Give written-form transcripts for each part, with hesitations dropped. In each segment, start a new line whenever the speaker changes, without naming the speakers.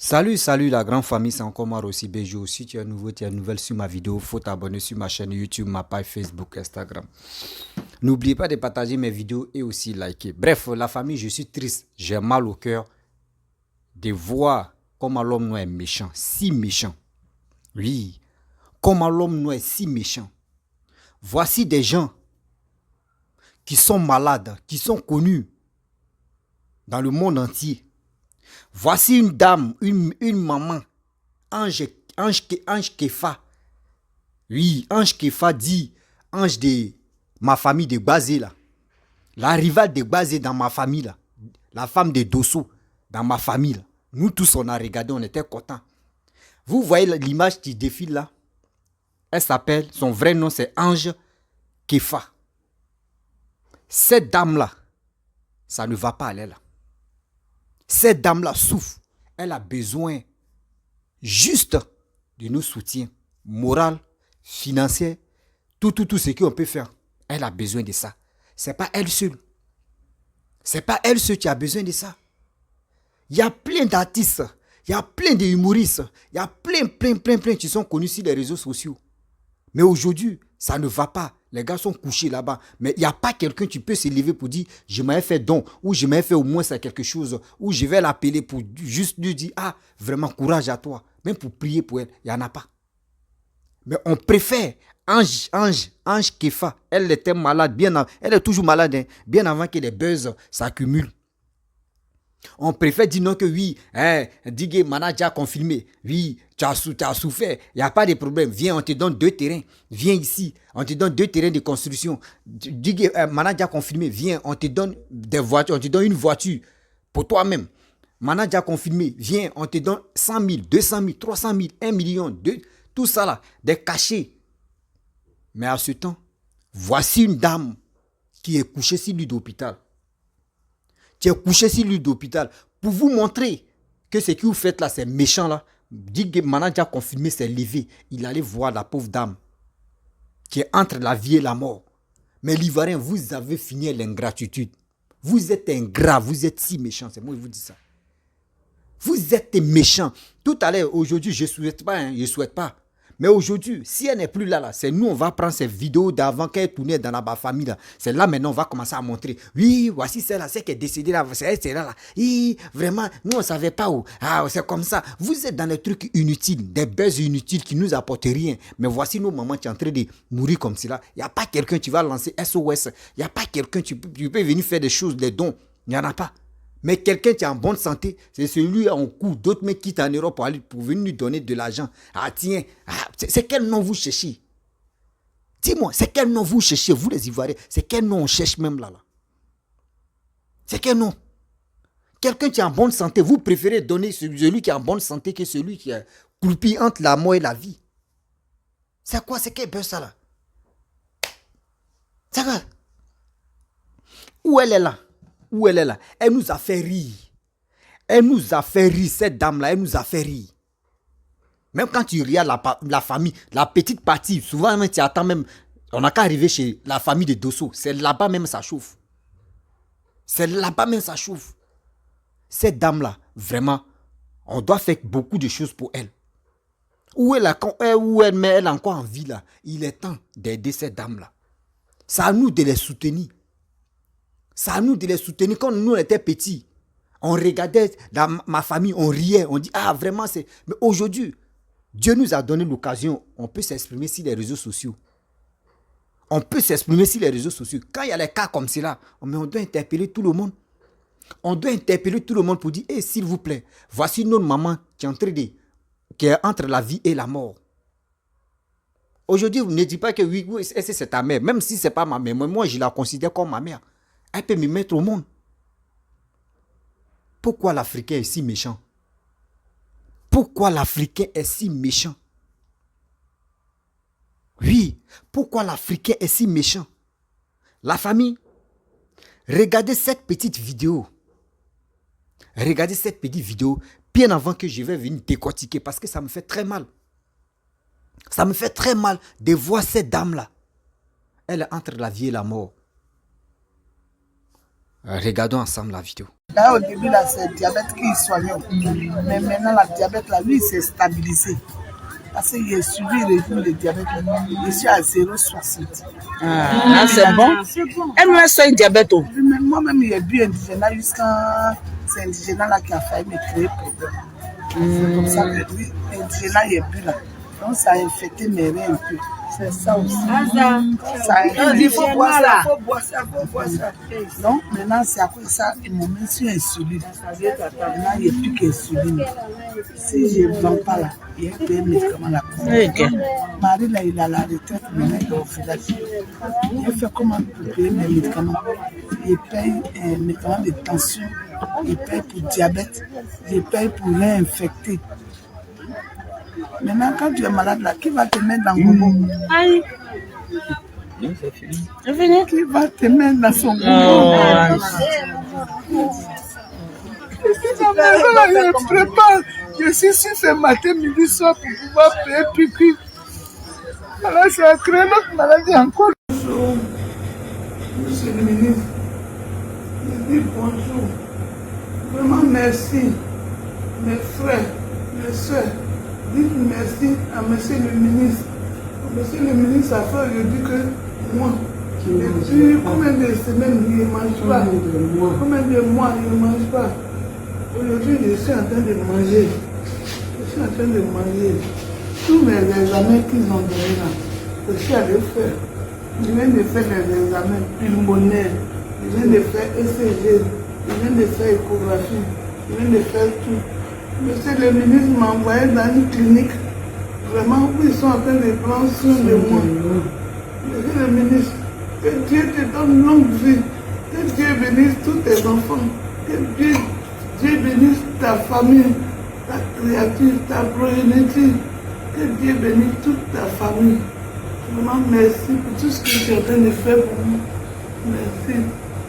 Salut la grande famille, c'est encore moi aussi Béjou. Si tu es nouveau, tu es nouvelle sur ma vidéo, faut t'abonner sur ma chaîne YouTube, ma page Facebook, Instagram. N'oubliez pas de partager mes vidéos et aussi liker. Bref, la famille, je suis triste, j'ai mal au cœur de voir comment l'homme noir est méchant, si méchant. Oui, comment l'homme noir est si méchant. Voici des gens qui sont malades, qui sont connus dans le monde entier. Voici une dame, une maman, Ange Kefa. Oui, Ange Kefa dit, Ange de ma famille de Bazé là. La rivale de Bazé dans ma famille là. La femme de Dosso dans ma famille là. Nous tous on a regardé, on était contents. Vous voyez l'image qui défile là. Elle s'appelle, son vrai nom c'est Ange Kefa. Cette dame là, ça ne va pas aller là. Cette dame-là souffre. Elle a besoin juste de nos soutiens moral, financier, tout ce qu'on peut faire. Elle a besoin de ça. Ce n'est pas elle seule. Ce n'est pas elle seule qui a besoin de ça. Il y a plein d'artistes, il y a plein d'humoristes, il y a plein qui sont connus sur les réseaux sociaux. Mais aujourd'hui, ça ne va pas. Les gars sont couchés là-bas. Mais il n'y a pas quelqu'un qui peut se lever pour dire je m'avais fait don, ou je m'avais fait au moins ça quelque chose, ou je vais l'appeler pour juste lui dire ah, vraiment courage à toi. Même pour prier pour elle, il n'y en a pas. Mais on préfère Ange Kefa. Elle était malade, elle est toujours malade, hein, bien avant que les buzz s'accumulent. On préfère dire non que oui, Digue manager confirmé, oui, tu as souffert, il n'y a pas de problème, viens, on te donne 2 terrains, viens ici, on te donne 2 terrains de construction, Digue manager confirmé, viens, on te donne des voitures, on te donne une voiture pour toi-même, manager confirmé, viens, on te donne 100 000, 200 000, 300 000, 1 million, tout ça là, des cachets. Mais à ce temps, voici une dame qui est couchée sur lit d'hôpital. Tu es couché sur lui d'hôpital pour vous montrer que ce que vous faites là, c'est méchant là. Dit que le manager a confirmé, c'est levé. Il allait voir la pauvre dame qui est entre la vie et la mort. Mais l'Ivoirien, vous avez fini l'ingratitude. Vous êtes ingrat, vous êtes si méchant. C'est moi qui vous dis ça. Vous êtes méchant. Tout à l'heure, aujourd'hui, je ne souhaite pas, je souhaite pas. Mais aujourd'hui, si elle n'est plus là, c'est nous, on va prendre ces vidéos d'avant qu'elle tournait dans la famille. C'est là maintenant, on va commencer à montrer. Oui, voici celle-là, celle qui est décédée là, c'est là. Oui, vraiment, nous, on ne savait pas où. Ah, c'est comme ça. Vous êtes dans des trucs inutiles, des buzz inutiles qui ne nous apportent rien. Mais voici nos mamans qui sont en train de mourir comme cela. Il n'y a pas quelqu'un qui va lancer SOS. Il n'y a pas quelqu'un qui peut venir faire des choses, des dons. Il n'y en a pas. Mais quelqu'un qui est en bonne santé, c'est celui en cours. D'autres mecs quittent en Europe pour venir lui donner de l'argent. Ah tiens, c'est quel nom vous cherchez? Dis-moi, c'est quel nom vous cherchez, vous les Ivoiriens? C'est quel nom on cherche même là? C'est quel nom? Quelqu'un qui est en bonne santé, vous préférez donner celui qui est en bonne santé que celui qui est croupi entre la mort et la vie. C'est quoi? C'est quel buzz ça là? C'est quoi? Où elle est là? Où elle est là? Elle nous a fait rire. Elle nous a fait rire, cette dame-là, elle nous a fait rire. Même quand tu regardes la famille, la petite partie, souvent même, tu attends même, on n'a qu'à arriver chez la famille de Dosso. C'est là-bas même ça chauffe. C'est là-bas même ça chauffe. Cette dame-là, vraiment, on doit faire beaucoup de choses pour elle. Où elle est encore en vie là, il est temps d'aider cette dame-là. C'est à nous de les soutenir. C'est à nous de les soutenir. Quand nous, on était petits, on regardait dans ma famille, on riait, on dit, ah vraiment, c'est... Mais aujourd'hui, Dieu nous a donné l'occasion, on peut s'exprimer sur les réseaux sociaux. On peut s'exprimer sur les réseaux sociaux. Quand il y a les cas comme cela, on doit interpeller tout le monde. On doit interpeller tout le monde pour dire, hey, s'il vous plaît, voici notre maman qui est entre la vie et la mort. Aujourd'hui, vous ne dites pas que oui, c'est ta mère. Même si ce n'est pas ma mère, moi, je la considère comme ma mère. Elle peut me mettre au monde. Pourquoi l'Africain est si méchant? Pourquoi l'Africain est si méchant? Oui, pourquoi l'Africain est si méchant? La famille, regardez cette petite vidéo. Regardez cette petite vidéo bien avant que je vais venir décortiquer parce que ça me fait très mal. Ça me fait très mal de voir cette dame-là. Elle est entre la vie et la mort. Regardons ensemble la vidéo.
Là, au début, là, c'est le diabète qui soignait. Mais maintenant, le diabète, là, lui, il s'est stabilisé. Parce qu'il a suivi le régime de diabète. Je suis à 0,60.
Ah, c'est bon. Elle me fait un diabète.
Moi-même, il y a bu indigénat jusqu'à. C'est indigénat là qui a failli me créer problème. C'est comme ça que lui, indigénat, il y a bu là. Donc, ça a infecté mes reins un peu. C'est ça aussi. Ça a infecté. Il faut boire ça, il faut boire ça. Donc, maintenant, c'est à cause de ça, ils m'ont mis sur insuline. Maintenant, il n'y a plus qu'insuline. Si je ne vends pas là, il y a des médicaments là. Marie, là, il a la retraite, maintenant, il est au village. Il fait comment pour payer mes médicaments? Il paye un médicament de tension, il paye pour diabète, il paye pour réinfecter. Maintenant, quand tu es malade là, qui va te mettre dans Gogo?
Aïe. C'est fini.
Qui va te mettre dans son Gogo? Je prépare. Je suis ici ce matin, midi, soir pour pouvoir payer piqûre. Alors, ça a créé notre maladie encore. Bonjour, monsieur le ministre. Je dis bonjour. Vraiment merci, mes frères, mes soeurs. Dites merci à monsieur le ministre. Monsieur le ministre a fait aujourd'hui que moi, depuis combien de semaines il ne mange pas, combien de mois il ne mange pas. Aujourd'hui, je suis en train de manger. Je suis en train de manger. Tous mes examens qu'ils ont donnés là, je suis allé faire. Je viens de faire les examens pulmonaires. Je viens de faire ECG. Je viens de faire échographie. Je viens de faire tout. Monsieur le ministre m'a envoyé dans une clinique. Vraiment, où ils sont en train de prendre soin de moi. Monsieur le ministre, que Dieu te donne longue vie. Que Dieu bénisse tous tes enfants. Que Dieu bénisse ta famille, ta créature, ta progéniture. Que Dieu bénisse toute ta famille. Vraiment, merci pour tout ce que tu es en train de faire pour moi. Merci.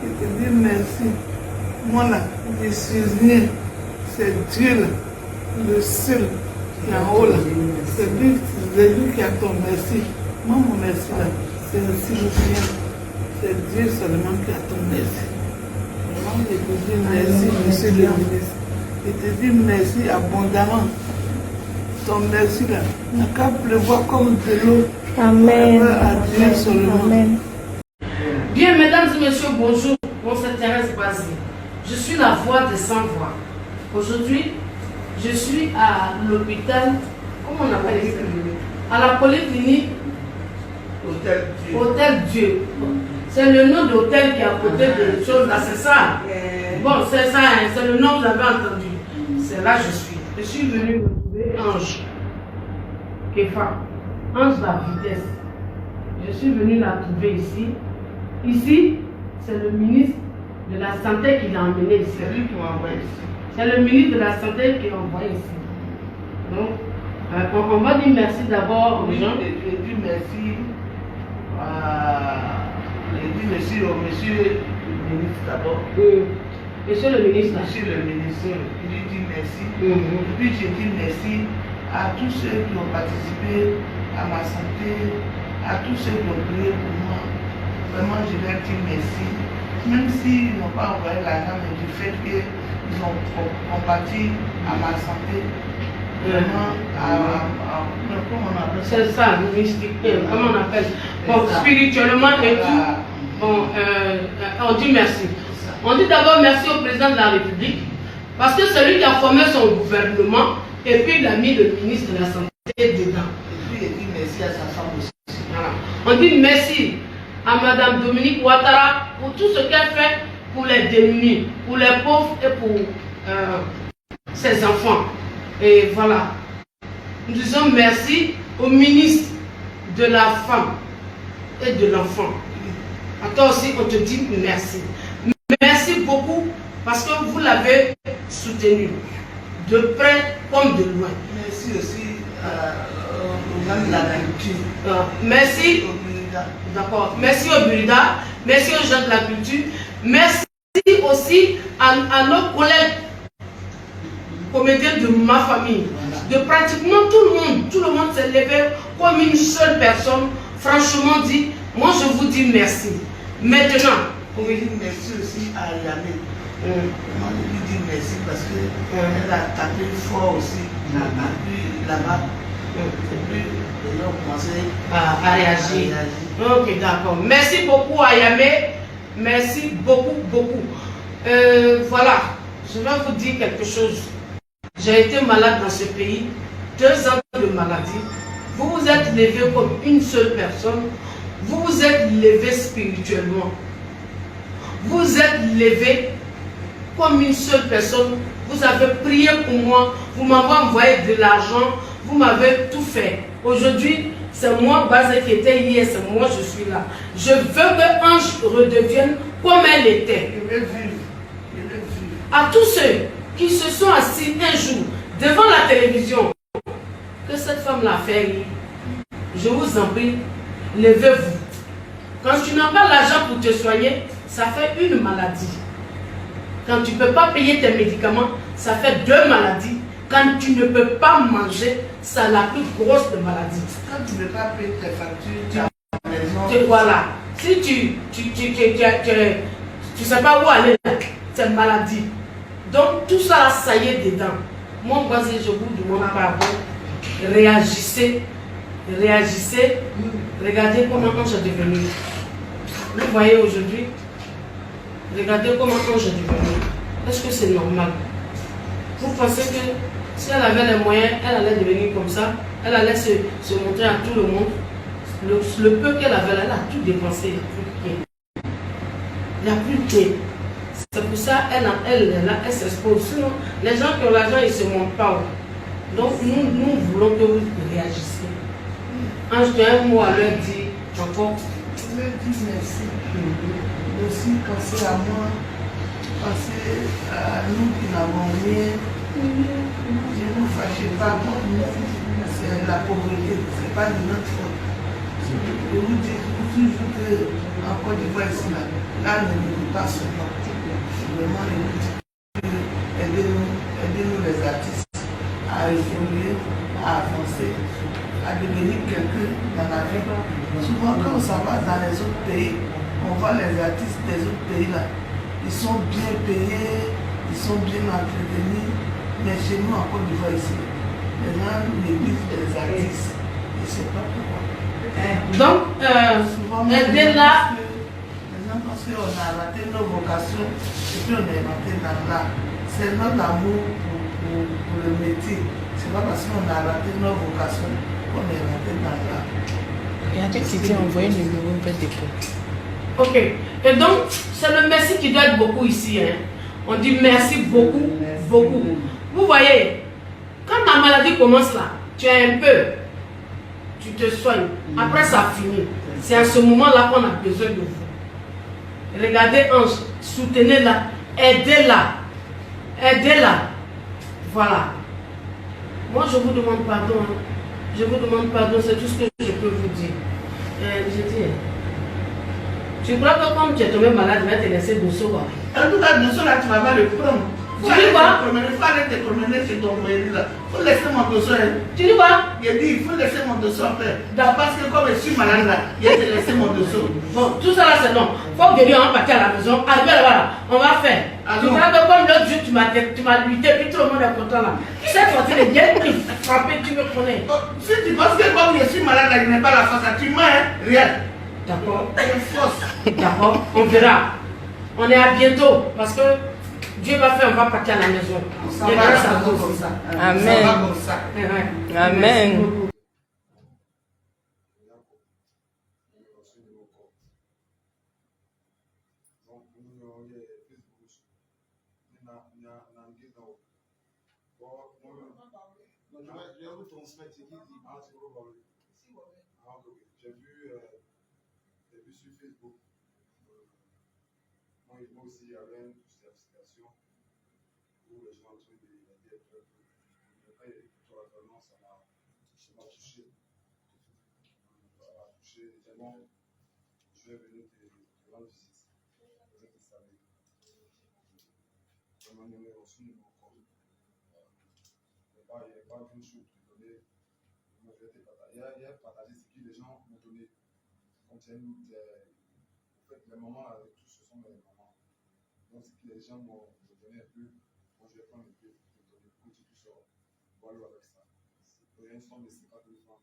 Je te dis merci. Moi là, je suis rien. C'est Dieu là, le seul qui est en haut là. C'est lui qui a ton merci. Moi, mon merci là, c'est aussi le bien. C'est Dieu seulement qui a ton merci. Vraiment, je te dis merci, monsieur le ministre. Je te dis merci abondamment. Ton merci là, n'a qu'à pleuvoir comme de l'eau.
Amen.
À Dieu seulement.
Amen.
Bien, mesdames et messieurs, bonjour. Moi, c'est Thérèse Basile. Je suis la voix des sans-voix. Aujourd'hui, je suis à l'hôpital, comment on appelle ça? À la polyclinique Hôtel Dieu. C'est le nom d'hôtel qui est à côté de choses là, c'est ça? Bon, c'est ça, hein, c'est le nom que vous avez entendu. C'est là que je suis. Je suis venu me trouver Ange. Kefa. Ange la vitesse. Je suis venu la trouver ici. Ici, c'est le ministre de la Santé qui l'a emmené ici.
C'est lui qui m'a envoyé ici.
C'est le ministre de la Santé qui l'a envoyé ici. Donc, on va dire merci d'abord aux gens.
Je dis merci au monsieur le ministre d'abord.
Monsieur le ministre.
Monsieur le ministre, je lui dis merci. Et puis je dis merci à tous ceux qui ont participé à ma santé, à tous ceux qui ont prié pour moi. Vraiment, je leur dis merci. Même s'ils n'ont pas envoyé l'argent, mais du fait qu'ils ont compati à ma santé, vraiment, comment on appelle ça?
C'est ça, mystique, comment on appelle? Bon, spirituellement et tout, bon, on dit merci. On dit d'abord merci au président de la République, parce que c'est lui qui a formé son gouvernement, et puis il a mis le ministre de la Santé dedans.
Et puis il dit merci à sa femme aussi.
Voilà. On dit merci à Madame Dominique Ouattara pour tout ce qu'elle fait pour les démunis, pour les pauvres et pour ses enfants. Et voilà. Nous disons merci au ministre de la Femme et de l'Enfant. À toi aussi, on te dit merci. Merci beaucoup parce que vous l'avez soutenu de près comme de loin.
Merci aussi aux gens de la culture.
Merci. D'accord. Merci au Burida. Merci aux gens de la culture. Merci aussi à nos collègues comédiens de ma famille. De pratiquement tout le monde s'est levé comme une seule personne. Franchement dit, moi je vous dis merci. Maintenant,
oui, merci aussi à Yamé. Moi, je lui dis merci parce qu'elle a tapé fort aussi là-bas. Et puis, les gens ont commencé
à réagir. Ok, d'accord. Merci beaucoup, Ayame. Merci beaucoup, beaucoup. Voilà, je vais vous dire quelque chose. J'ai été malade dans ce pays, 2 ans de maladie. Vous vous êtes levé comme une seule personne. Vous vous êtes levé spirituellement. Vous êtes levé comme une seule personne. Vous avez prié pour moi. Vous m'avez envoyé de l'argent. Vous m'avez tout fait. Aujourd'hui, c'est moi, Bazé, qui était hier. C'est moi, je suis là. Je veux que Ange redevienne comme elle était.
Je vais vivre.
À tous ceux qui se sont assis un jour devant la télévision, que cette femme-là fait rire, je vous en prie, levez-vous. Quand tu n'as pas l'argent pour te soigner, ça fait une maladie. Quand tu ne peux pas payer tes médicaments, ça fait 2 maladies. Quand tu ne peux pas manger, c'est la plus grosse des maladies.
Quand tu ne peux pas payer tes factures, tu as la maison.
Voilà. Si tu sais pas où aller, c'est une maladie. Donc tout ça, ça y est dedans. Moi, je vous demande pardon. Réagissez. Réagissez. Regardez comment Ange est devenu. Vous voyez aujourd'hui, regardez comment Ange est devenu. Est-ce que c'est normal? Vous pensez que si elle avait les moyens, elle allait devenir comme ça? Elle allait se montrer à tout le monde? Le peu qu'elle avait là, elle a tout dépensé. Il n'y a plus de thé. C'est pour ça elle s'expose. Sinon, les gens qui ont l'argent, ils ne se montrent pas. Donc, nous voulons que vous réagissiez. Ange, tu as un mot à leur dire encore.
Je leur dis merci. Aussi penser à moi, penser à nous qui n'avons rien. Ne nous fâchez pas, c'est la pauvreté, ce n'est pas de notre faute. Je vous dis toujours qu'en Côte d'Ivoire, ici, là, ne nous pas seulement. Vraiment, je vous dis aidez-nous les artistes à évoluer, à avancer, à devenir quelqu'un dans la vie. Souvent, quand on s'en va dans les autres pays, on voit les artistes des autres pays là, ils sont bien payés, ils sont bien entretenus, mais chez nous en Côte d'Ivoire ici, les gens négligent les artistes. Je ne sais pas pourquoi.
Donc, aidez-la.
Les gens pensent qu'on a raté nos vocations et puis on est rentré dans l'art. C'est notre amour pour le métier. C'est pas parce qu'on a raté nos vocations qu'on est rentré dans l'art.
Il y a quelqu'un qui dit envoyer le numéro de dépôt.
Ok. Et donc, c'est le merci qui doit être beaucoup ici. Hein. On dit merci beaucoup, beaucoup. Vous voyez, quand ta maladie commence là, tu as un peu, tu te soignes. Après, ça finit. C'est à ce moment-là qu'on a besoin de vous. Regardez Ange, soutenez-la, aidez-la. Aidez-la. Voilà. Moi, je vous demande pardon. Hein. Je vous demande pardon, c'est tout ce que je peux vous dire. Je dis, tu crois que comme tu es tombé malade, tu vas te laisser Dosso?
En tout cas, Dosso là, tu vas pas le prendre.
Tu dis quoi?
Il faut aller te promener chez ton mari là. Il faut laisser mon Dosso.
Tu dis quoi?
Il a dit, il faut laisser mon Dosso faire. Parce que comme je suis malade là, il a te laissé mon Dosso.
Bon, tout ça là c'est non. Faut guérir, on va partir à la maison. Arrivé là-bas, on va faire. Tu vois que comme l'autre jour, tu m'as lutté, puis tout le monde est content là. Cette fois-ci, les bien frappé, tu me connais.
Si tu penses que comme je suis malade là, je n'ai pas la force, tu mens, hein? Rien.
D'accord.
Il y a une force.
D'accord, on verra. On est à bientôt parce que Dieu va faire, on va partir à la maison.
On s'en va à la maison comme ça.
Amen.
On s'en va comme ça.
Amen.
Je vais vous transmettre ce qu'il dit. J'ai vu sur Facebook. Moi aussi, il y avait une certification où les gens ont trouvé des lettres. Après, vraiment, ça m'a touché. Ça m'a touché. Vraiment, je vais venir te rendre visite. Vous êtes salé. Vraiment, nous avons reçu une encore. Il n'y a pas grand chose de donner. Moi, je vais te partager. Il y a partagé ce que les gens m'ont donné. Comme c'est les moments avec tous, ce sont mes moments. Donc, c'est que les gens m'ont donné un peu. Moi, je vais prendre un peu de donner pour que tu puisses voir avec ça. Il y a une somme de 50 000 francs.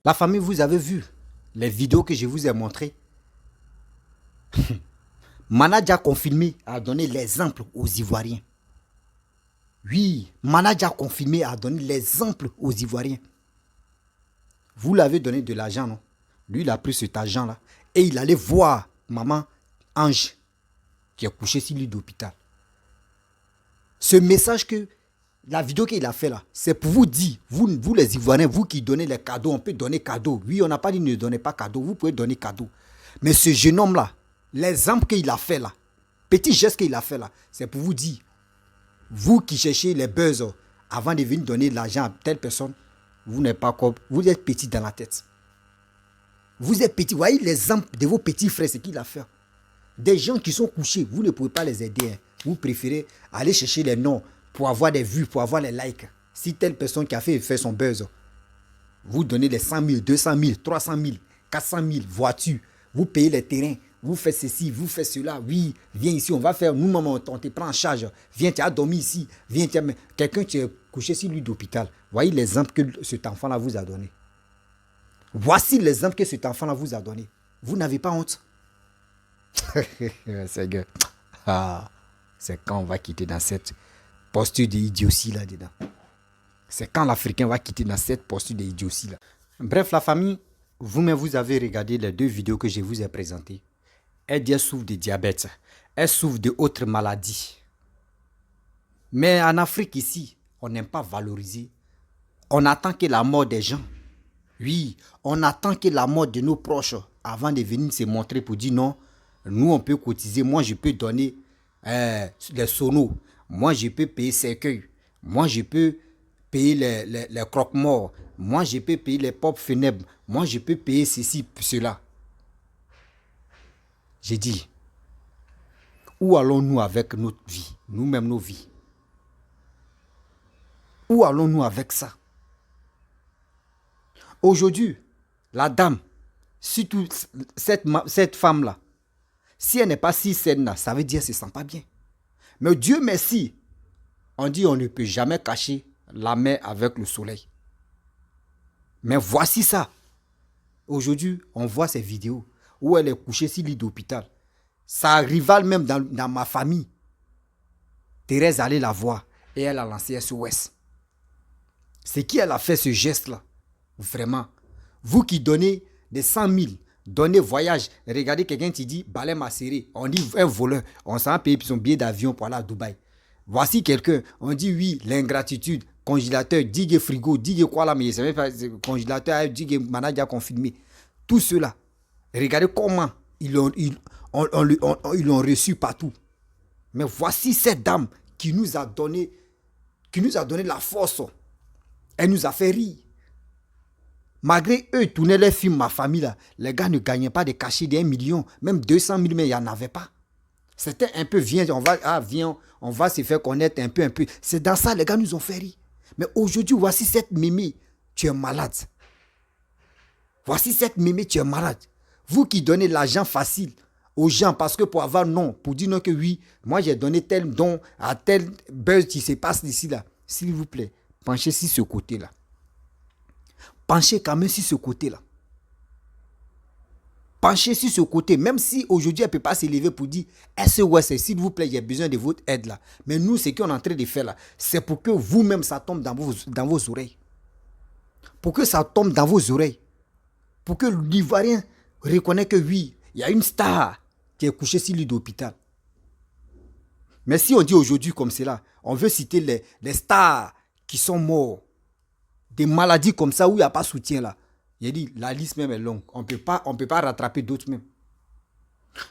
La famille, vous avez vu les vidéos que je vous ai montrées. Manadia confirmé a donné l'exemple aux Ivoiriens. Oui, Manadia confirmé a donné l'exemple aux Ivoiriens. Vous l'avez donné de l'argent, non? Lui, il a pris cet argent-là et il allait voir maman Ange qui est couchée sur lit d'hôpital. Ce message que la vidéo qu'il a fait là, c'est pour vous dire, vous les Ivoiriens, vous qui donnez les cadeaux, on peut donner cadeau. Oui, on n'a pas dit ne donnez pas cadeau, vous pouvez donner cadeau. Mais ce jeune homme-là, l'exemple qu'il a fait là, petit geste qu'il a fait là, c'est pour vous dire, vous qui cherchez les buzz avant de venir donner de l'argent à telle personne, vous n'êtes pas comme, vous êtes petit dans la tête. Vous êtes petit, voyez l'exemple de vos petits frères, ce qu'il a fait. Des gens qui sont couchés, vous ne pouvez pas les aider. Hein. Vous préférez aller chercher les noms pour avoir des vues, pour avoir les likes. Si telle personne qui a fait son buzz, vous donnez les 100 000, 200 000, 300 000, 400 000 voitures, vous payez les terrains, vous faites ceci, vous faites cela, oui, viens ici, on va faire, nous, maman, on te prend en charge, viens, tu as dormi ici, viens, quelqu'un qui est couché sur lui d'hôpital. Voyez l'exemple que cet enfant-là vous a donné. Voici l'exemple que cet enfant-là vous a donné. Vous n'avez pas honte. C'est quand on va quitter dans cette posture d'idiotie là-dedans. C'est quand l'Africain va quitter dans cette posture d'idiotie là. Bref, la famille, vous-même, vous avez regardé les deux vidéos que je vous ai présentées. Elle souffre de diabète. Elle souffre d'autres maladies. Mais en Afrique ici, on n'aime pas valoriser. On attend que la mort des gens. Oui, on attend que la mort de nos proches avant de venir se montrer pour dire non, nous on peut cotiser, moi je peux donner les sonos, moi je peux payer cercueil, moi je peux payer les croque-morts, moi je peux payer les pompes funèbres, moi je peux payer ceci, cela. J'ai dit, où allons-nous avec notre vie, nous-mêmes nos vies? Où allons-nous avec ça? Aujourd'hui, la dame, surtout cette femme-là, si elle n'est pas si saine-là, ça veut dire qu'elle ne se sent pas bien. Mais Dieu merci, on dit on ne peut jamais cacher la mer avec le soleil. Mais voici ça. Aujourd'hui, on voit ces vidéos où elle est couchée sur lit d'hôpital. Sa rivale même dans ma famille, Thérèse allait la voir et elle a lancé SOS. C'est qui elle a fait ce geste-là? Vraiment. Vous qui donnez des 100 000, donnez voyage. Regardez quelqu'un qui dit, balai m'a serré. On dit un voleur. On s'en paye son billet d'avion pour aller à Dubaï. Voici quelqu'un. On dit oui, l'ingratitude. Congélateur, digue frigo, digue quoi là, mais c'est même pas congélateur, digue manager confirmé. Tout cela. Regardez comment ils l'ont reçu partout. Mais voici cette dame qui nous a donné la force. Elle nous a fait rire. Malgré eux, tournaient les films, ma famille, là, les gars ne gagnaient pas des cachets d'1 million, même 200 000, mais il n'y en avait pas. C'était un peu, viens, on va se faire connaître un peu. C'est dans ça, les gars nous ont fait rire. Mais aujourd'hui, voici cette mémé, tu es malade. Voici cette mémé, tu es malade. Vous qui donnez l'argent facile aux gens, parce que pour avoir non, pour dire non que oui, moi j'ai donné tel don à tel buzz qui se passe d'ici là. S'il vous plaît, penchez sur ce côté-là. Penchez quand même sur ce côté-là. pencher sur ce côté, même si aujourd'hui elle ne peut pas s'élever pour dire SOS, s'il vous plaît, j'ai besoin de votre aide là. Mais nous, ce qu'on est en train de faire là, c'est pour que vous-même, ça tombe dans vos oreilles. Pour que ça tombe dans vos oreilles. Pour que l'Ivoirien reconnaisse que oui, il y a une star qui est couchée sur l'île d'hôpital. Mais si on dit aujourd'hui comme cela, on veut citer les stars qui sont morts, des maladies comme ça où il n'y a pas de soutien là. J'ai dit, la liste même est longue. On ne peut pas rattraper d'autres même.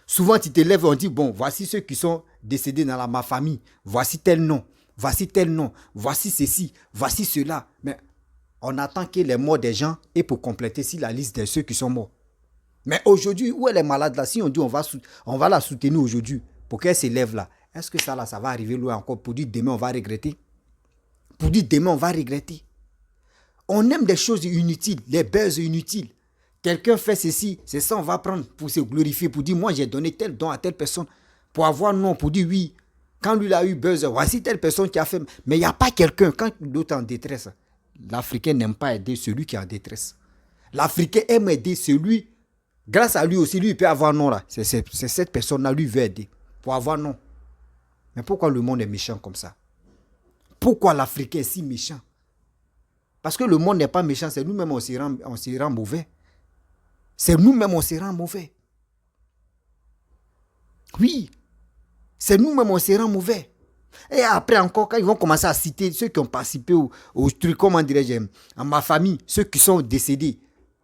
Souvent, tu te lèves et on dit, bon, voici ceux qui sont décédés dans ma famille. Voici tel nom. Voici tel nom. Voici ceci. Voici cela. Mais on attend que les morts des gens et pour compléter si la liste de ceux qui sont morts. Mais aujourd'hui, où est les malades là? Si on dit, on va la soutenir aujourd'hui pour qu'elle s'élève là. Est-ce que ça là, ça va arriver loin encore pour dire demain, on va regretter? Pour dire demain, on va regretter. On aime des choses inutiles, les buzz inutiles. Quelqu'un fait ceci, c'est ça on va prendre pour se glorifier, pour dire moi j'ai donné tel don à telle personne, pour avoir non, pour dire oui. Quand lui il a eu buzz, voici telle personne qui a fait. Mais il n'y a pas quelqu'un, quand l'autre est en détresse, l'Africain n'aime pas aider celui qui est en détresse. L'Africain aime aider celui, grâce à lui aussi, lui il peut avoir non là. C'est cette personne-là, lui veut aider, pour avoir non. Mais pourquoi le monde est méchant comme ça? Pourquoi l'Africain est si méchant? Parce que le monde n'est pas méchant, c'est nous-mêmes on se rend mauvais. C'est nous-mêmes on se rend mauvais. Oui, c'est nous-mêmes on se rend mauvais. Et après encore, quand ils vont commencer à citer ceux qui ont participé au truc, comment dirais-je, en ma famille, ceux qui sont décédés.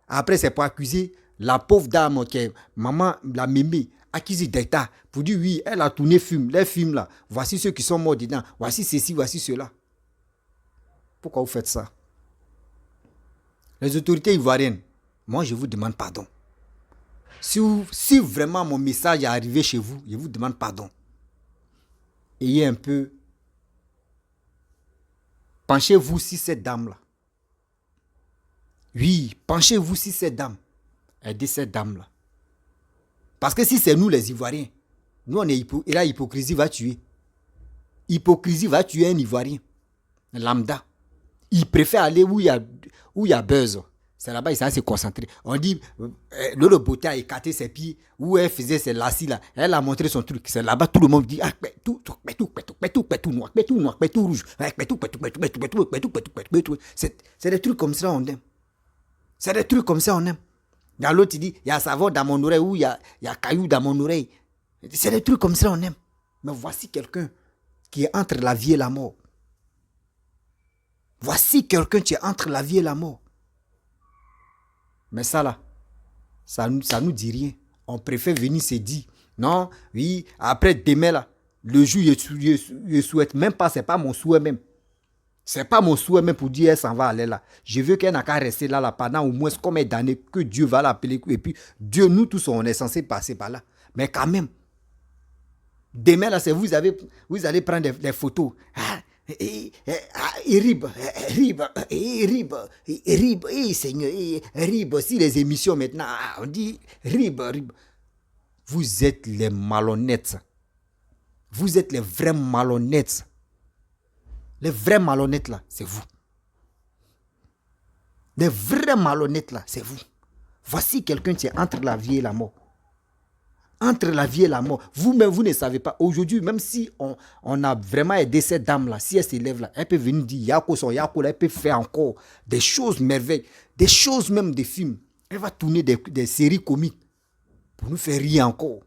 Après, c'est pour accuser la pauvre dame qui est maman, la mémé, accusée d'État, pour dire oui, elle a tourné les films là. Voici ceux qui sont morts dedans. Voici ceci, voici cela. Pourquoi vous faites ça? Les autorités ivoiriennes, moi je vous demande pardon. Si vraiment mon message est arrivé chez vous, je vous demande pardon. Ayez un peu... Penchez-vous sur cette dame-là. Oui, penchez-vous sur cette dame. Aidez cette dame-là. Parce que si c'est nous les Ivoiriens, nous on est et la hypocrisie va tuer. Hypocrisie va tuer un Ivoirien. Lambda. Il préfère aller où il y a buzz. C'est là-bas, il s'est se concentrer. On dit, Lolo Beauté a écarté ses pieds, où elle faisait ses lacets là. Elle a montré son truc. C'est là-bas, tout le monde dit, ah, tout noir, tout rouge. C'est des trucs comme ça, on aime. C'est des trucs comme ça, on aime. Dans l'autre, il dit, il y a savon dans mon oreille, ou il y a caillou dans mon oreille. C'est des trucs comme ça, on aime. Mais voici quelqu'un qui est entre la vie et la mort. Voici quelqu'un qui est entre la vie et la mort. Mais ça là, ça nous dit rien. On préfère venir se dire, non, oui, après demain là, le jour, je souhaite même pas, c'est pas mon souhait même. C'est pas mon souhait même pour dire, elle s'en va aller là. Je veux qu'elle n'a qu'à rester là pendant au moins combien d'années que Dieu va l'appeler. Et puis, Dieu, nous tous, on est censé passer par là. Mais quand même, demain là, c'est vous allez prendre des photos. Rib, Seigneur, Rib, si les émissions maintenant, on dit Rib. Vous êtes les malhonnêtes. Vous êtes les vrais malhonnêtes. Les vrais malhonnêtes là, c'est vous. Les vrais malhonnêtes là, c'est vous. Voici quelqu'un qui est entre la vie et la mort. Entre la vie et la mort. Vous-même, vous ne savez pas. Aujourd'hui, même si on a vraiment aidé cette dame-là, si elle s'élève là, elle peut venir dire Yako son Yako là, elle peut faire encore des choses merveilleuses, des choses même des films. Elle va tourner des séries comiques pour nous faire rire encore.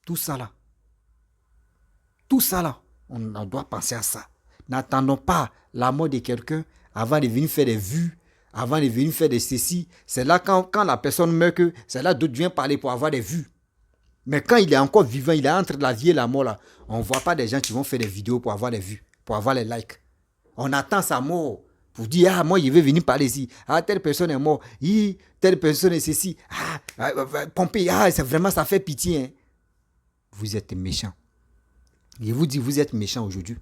Tout ça là. Tout ça là, on doit penser à ça. N'attendons pas la mort de quelqu'un avant de venir faire des vues, avant de venir faire des ceci. C'est là quand la personne meurt que c'est là d'autres viennent parler pour avoir des vues. Mais quand il est encore vivant, il est entre la vie et la mort là, on ne voit pas des gens qui vont faire des vidéos pour avoir des vues, pour avoir les likes. On attend sa mort pour dire, ah, moi, je vais venir parler ici. Ah, telle personne est morte. Telle personne est ceci. Pompé, c'est vraiment, ça fait pitié. Hein. Vous êtes méchants. Je vous dis, vous êtes méchants aujourd'hui.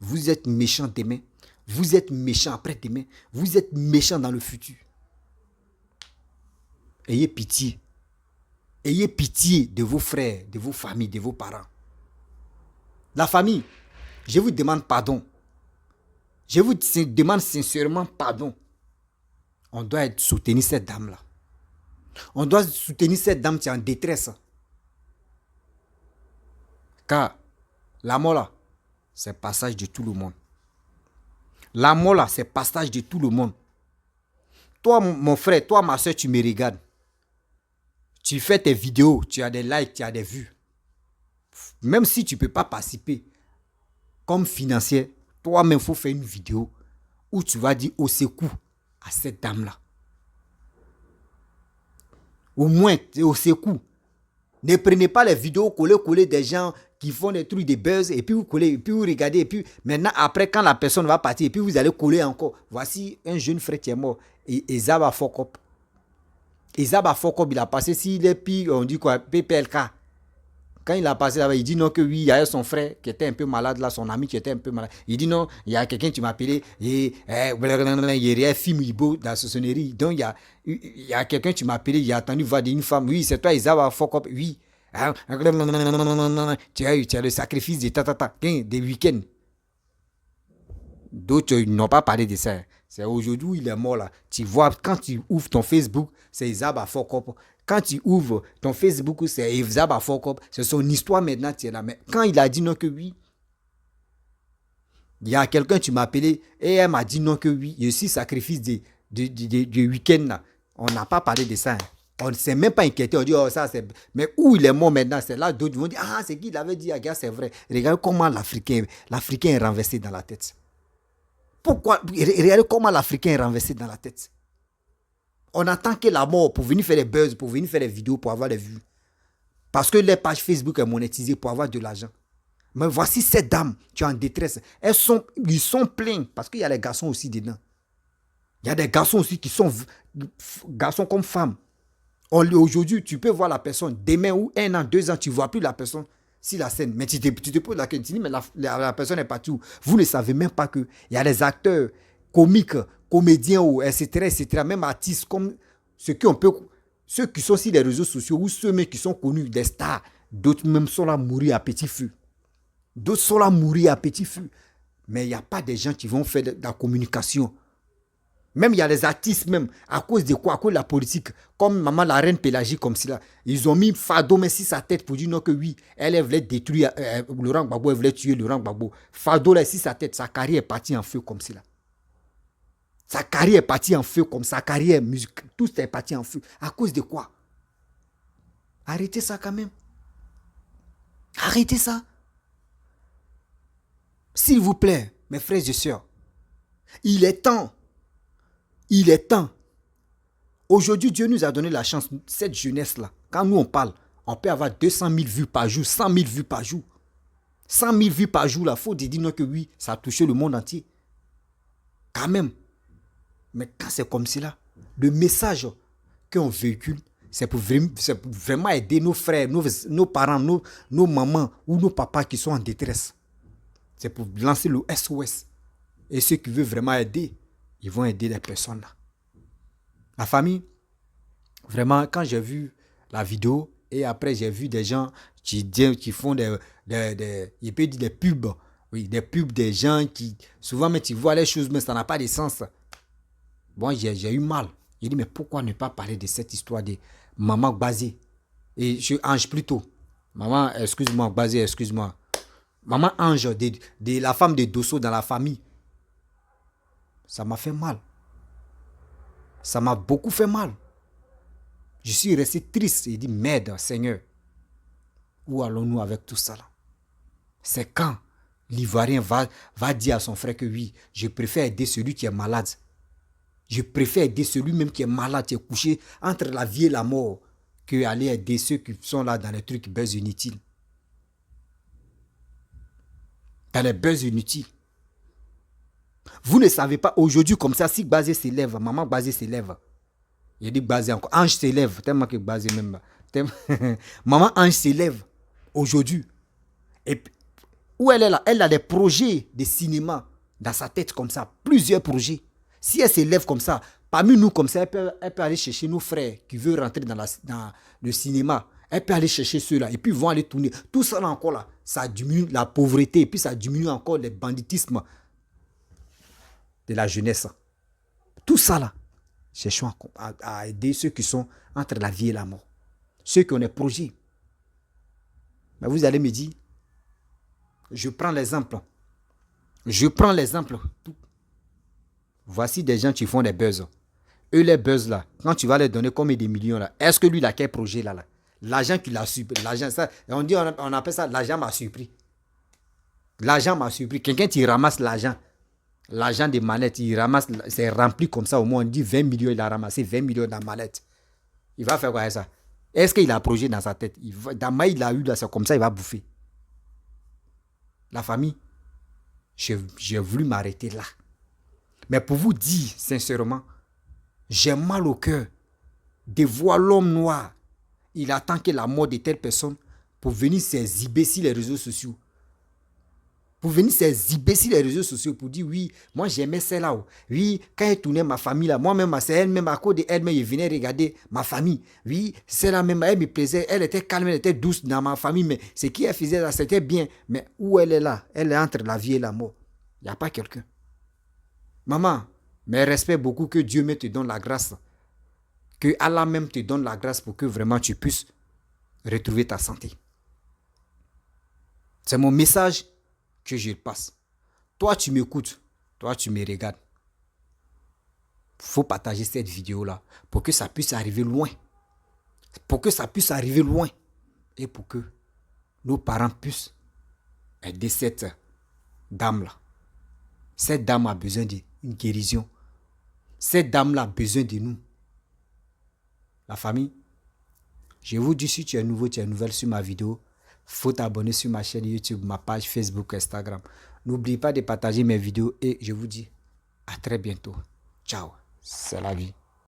Vous êtes méchants demain. Vous êtes méchants après-demain. Vous êtes méchants dans le futur. Ayez pitié. Ayez pitié de vos frères, de vos familles, de vos parents. La famille, je vous demande pardon. Je vous demande sincèrement pardon. On doit soutenir cette dame-là. On doit soutenir cette dame qui est en détresse. Car la mort là, c'est passage de tout le monde. La mort là, c'est passage de tout le monde. Toi, mon frère, toi, ma soeur, tu me regardes. Tu fais tes vidéos, tu as des likes, tu as des vues. Même si tu ne peux pas participer comme financier, toi-même, il faut faire une vidéo où tu vas dire au secours à cette dame-là. Au moins, au secours. Ne prenez pas les vidéos collées des gens qui font des trucs de buzz et puis vous collez, et puis vous regardez, et puis maintenant, après, quand la personne va partir, et puis vous allez coller encore. Voici un jeune frère qui est mort. Et Zaba Fokop. Et Zaba Fokop, il a passé, s'il est pire, on dit quoi, PPLK. Quand il a passé là-bas, il dit non que oui, il y a son frère qui était un peu malade là, son ami qui était un peu malade. Il dit non, il y a quelqu'un qui m'a appelé, et il y a un film Ibo dans ce sonnerie. Donc il y a quelqu'un qui m'a appelé, il a attendu voir une femme. Oui, c'est toi, Isaba Fokop. Oui. Tu as le sacrifice de tatata, des week-ends. D'autres n'ont pas parlé de ça. C'est aujourd'hui où il est mort là. Tu vois, quand tu ouvres ton Facebook, c'est Isaba Fokop. Quand tu ouvres ton Facebook, c'est Isaba Fokop. C'est son histoire maintenant, tu es là. Mais quand il a dit non que oui, il y a quelqu'un qui m'a appelé et elle m'a dit non que oui. Je suis sacrifice du week-end là. On n'a pas parlé de ça. Hein. On ne s'est même pas inquiété. On dit, oh, ça c'est. Mais où il est mort maintenant, c'est là. D'autres vont dire, ah, c'est qui il avait dit, ah, c'est vrai. Regarde comment l'Africain est renversé dans la tête. Pourquoi? Regardez comment l'Africain est renversé dans la tête. On attend que la mort pour venir faire des buzz, pour venir faire des vidéos, pour avoir des vues. Parce que les pages Facebook sont monétisées pour avoir de l'argent. Mais voici cette dame qui est en détresse. Ils sont pleins parce qu'il y a les garçons aussi dedans. Il y a des garçons aussi qui sont garçons comme femmes. Aujourd'hui, tu peux voir la personne. Demain ou 1 an, 2 ans, tu ne vois plus la personne sur la scène. Mais tu te poses la question, tu dis, mais la personne est partie où? Vous ne savez même pas qu'il y a des acteurs comiques, comédiens, etc., etc., même artistes comme ceux qui sont sur les réseaux sociaux ou ceux qui sont connus, des stars. D'autres même sont là à mourir à petit feu. D'autres sont là à mourir à petit feu. Mais il n'y a pas des gens qui vont faire de la communication. Même il y a les artistes même, à cause de quoi? À cause de la politique. Comme maman la reine Pélagie comme cela. Ils ont mis Fado mais sur sa tête pour dire non que oui, elle voulait détruire Laurent Gbagbo, elle voulait tuer Laurent Gbagbo. Fado là sur sa tête, sa carrière est partie en feu comme cela. Sa carrière est partie en feu comme sa carrière musique, tout est parti en feu. À cause de quoi? Arrêtez ça quand même. Arrêtez ça. S'il vous plaît, mes frères et sœurs, il est temps. Il est temps. Aujourd'hui, Dieu nous a donné la chance, cette jeunesse-là. Quand nous on parle, on peut avoir 200 000 vues par jour, 100 000 vues par jour. 100 000 vues par jour, là, il faut dire non que oui, ça a touché le monde entier. Quand même. Mais quand c'est comme cela, le message qu'on véhicule, c'est pour vraiment aider nos frères, nos parents, nos mamans ou nos papas qui sont en détresse. C'est pour lancer le SOS. Et ceux qui veulent vraiment aider, ils vont aider les personnes là. La famille, vraiment, quand j'ai vu la vidéo et après j'ai vu des gens qui font des pubs. Oui, des pubs des gens qui, souvent, mais tu vois les choses, mais ça n'a pas de sens. Bon, j'ai eu mal. J'ai dit, mais pourquoi ne pas parler de cette histoire de Maman Gbazé? Et Ange plutôt. Maman, excuse-moi, Gbazé, excuse-moi. Maman Ange, de la femme de Dosso dans la famille. Ça m'a fait mal. Ça m'a beaucoup fait mal. Je suis resté triste et dit, merde, Seigneur. Où allons-nous avec tout ça là? C'est quand l'Ivoirien va dire à son frère que oui, je préfère aider celui qui est malade. Je préfère aider celui même qui est malade, qui est couché entre la vie et la mort, que aller aider ceux qui sont là dans les trucs buzz inutiles. Dans les buzz inutiles. Vous ne savez pas, aujourd'hui comme ça, si Gbazé s'élève, maman Gbazé s'élève. Il dit Gbazé encore, Ange s'élève, tellement que Gbazé même. Maman Ange s'élève aujourd'hui. Et où elle est là? Elle a des projets de cinéma dans sa tête comme ça, plusieurs projets. Si elle s'élève comme ça, parmi nous comme ça, elle peut aller chercher nos frères qui veulent rentrer dans le cinéma. Elle peut aller chercher ceux-là et puis ils vont aller tourner. Tout ça là encore là, ça diminue la pauvreté et puis ça diminue encore le banditisme de la jeunesse. Tout ça là, cherchons à aider ceux qui sont entre la vie et la mort. Ceux qui ont des projets. Mais vous allez me dire, je prends l'exemple. Voici des gens qui font des buzz. Eux, les buzz là, quand tu vas leur donner combien de millions là, est-ce que lui, il a quel projet là? L'argent qu'il a surpris, l'argent, ça, on appelle ça l'argent m'a surpris. L'argent m'a surpris. Quelqu'un qui ramasse l'argent des manettes, il ramasse, c'est rempli comme ça, au moins on dit 20 millions, il a ramassé 20 millions dans la mallette. Il va faire quoi avec ça? Est-ce qu'il a un projet dans sa tête? Dans il a eu là, c'est comme ça, il va bouffer. La famille, j'ai voulu m'arrêter là. Mais pour vous dire sincèrement, j'ai mal au cœur de voir l'homme noir. Il attend que la mort de telle personne pour venir s'exhiber sur les réseaux sociaux. Pour venir s'exhiber sur les réseaux sociaux pour dire oui, moi j'aimais celle-là. Oui, quand elle tournait ma famille là, moi-même, c'est elle-même, à cause d'elle-même, je venais regarder ma famille. Oui, celle-là même, elle me plaisait, elle était calme, elle était douce dans ma famille, mais ce qu'elle faisait là, c'était bien. Mais où elle est là? Elle est entre la vie et la mort. Il n'y a pas quelqu'un. Maman, mais respecte beaucoup, que Dieu me te donne la grâce. Que Allah même te donne la grâce pour que vraiment tu puisses retrouver ta santé. C'est mon message que je passe. Toi, tu m'écoutes. Toi, tu me regardes. Il faut partager cette vidéo-là pour que ça puisse arriver loin. Pour que ça puisse arriver loin. Et pour que nos parents puissent aider cette dame-là. Cette dame a besoin d'une guérison. Cette dame-là a besoin de nous. La famille, je vous dis, si tu es nouveau, tu es nouvelle sur ma vidéo, faut t'abonner sur ma chaîne YouTube, ma page Facebook, Instagram. N'oublie pas de partager mes vidéos et je vous dis à très bientôt. Ciao, c'est la vie.